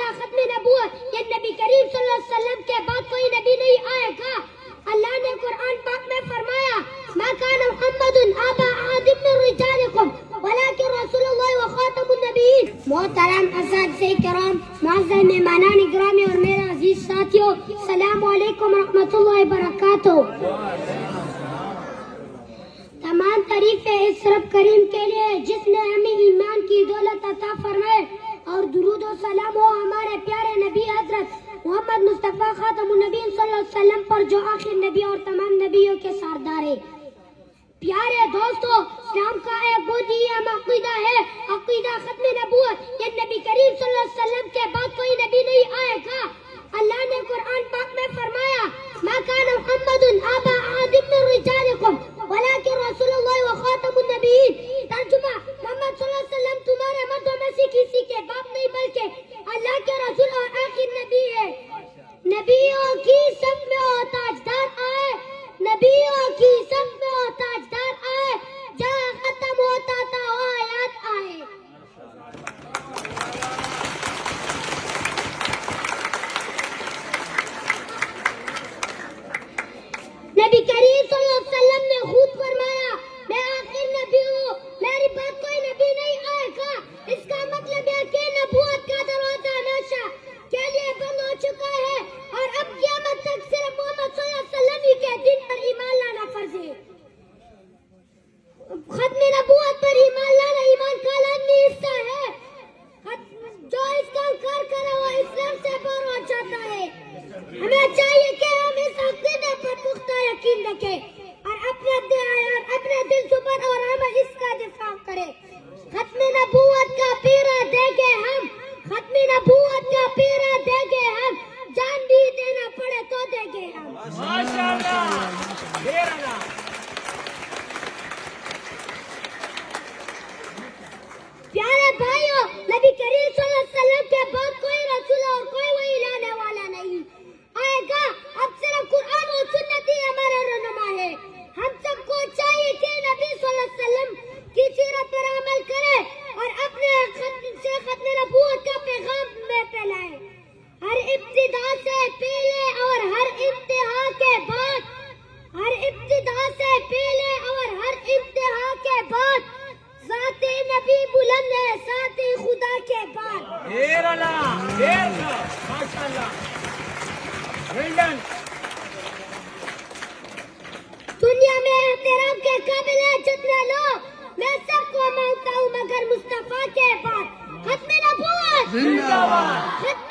عقیدہ ختم نبوت، یہ نبی کریم صلی اللہ علیہ وسلم کے بعد کوئی نبی نہیں آئے گا۔ اللہ نے قرآن پاک میں فرمایا ما کان محمد ابا احد من رجالکم ولکن رسول اللہ وخاتم النبیین۔ محترم اساتذہ کرام، معزز مہمانان گرامی اور میرے عزیز ساتھیوں، السلام علیکم ورحمۃ اللہ وبرکاتہ۔ تمام تعریفیں اس رب کریم کے لیے جس نے ہمیں ایمان کی دولت عطا فرمائے، اور درود و سلام ہو ہمارے پیارے نبی حضرت محمد مصطفیٰ خاتم النبیین صلی اللہ علیہ وسلم پر، جو آخر نبی اور تمام نبیوں کے سردار ہے۔ پیارے دوستو، اسلام کا ایک بہت ہی اہم عقیدہ ہے، عقیدہ ختم نبوت، یہ نبی کریم صلی اللہ علیہ وسلم کے بعد کوئی نبی نہیں آئے گا۔ اللہ نے قرآن پاک میں فرمایا ما کان محمد ابا احد من رجالکم ولکن رسول اللہ وخاتم النبیین۔ ترجمہ، محمد صلی اللہ علیہ وسلم تمہارے مردوں میں سے کسی کے باپ نہیں بلکہ اللہ کے رسول اور آخر نبی ہے۔ نبیوں کی سب میں وہ تاجدار آئے، نبیوں کی سب میں وہ تاجدار آئے، جہاں ختم ہوتا تھا وہ آیات آئے۔ نبی کریم صلی اللہ علیہ وسلم نے خود فرمایا میں آخر نبی ہوں، میری بات کوئی نبی نہیں آئے گا۔ اس کا مطلب ہے کہ نبوت کا دروازہ ہمیشہ کے لیے بند ہو چکا ہے، اور اب قیامت تک صرف محمد صلی اللہ علیہ وسلم ہی کے دین پر ایمان لانا فرض ہے۔ ختم نبوت پر ایمان لانا ایمان کا لازمی حصہ ہے۔ جو اس کا انکار کرے وہ اسلام سے باہر ہو جاتا ہے۔ ہمیں چاہیے کہ ہم اس عقیدے پر پختہ یقین رکھیں اور اپنے دل زبان اور عمل اس کا دفاع کریں۔ ختم نبوت کا پیرا دے گے ہم، ختم نبوت کا پیرا دے گے ہم، جان بھی دینا پڑے تو دے گے ہم۔ پیارے بھائیوں، نبی کریم صلی اللہ علیہ وسلم کے بعد کوئی رسول اور کوئی وحی لانے والا نہیں آئے گا۔ اب صرف قرآن و سنت ہی ہمارا رہنما ہے۔ ہم سب کو چاہیے کہ نبی صلی اللہ علیہ وسلم کی سیرت پر عمل کرے اور اپنے سے ختم نبوت کا پیغام میں پھیلائے۔ ہر ابتدا سے پہلے اور ہر انتہا کے بعد، ہر ابتدا سے پہلے اور ہر انتہا کے بعد ذات نبی بلند ہے، ذات خدا کے بعد۔ دنیا میں احترام کے قابل ہے جتنے لوگ، میں سب کو مانتا ہوں مگر مصطفیٰ کے بعد۔ ختم نبوت زندہ باد، ختم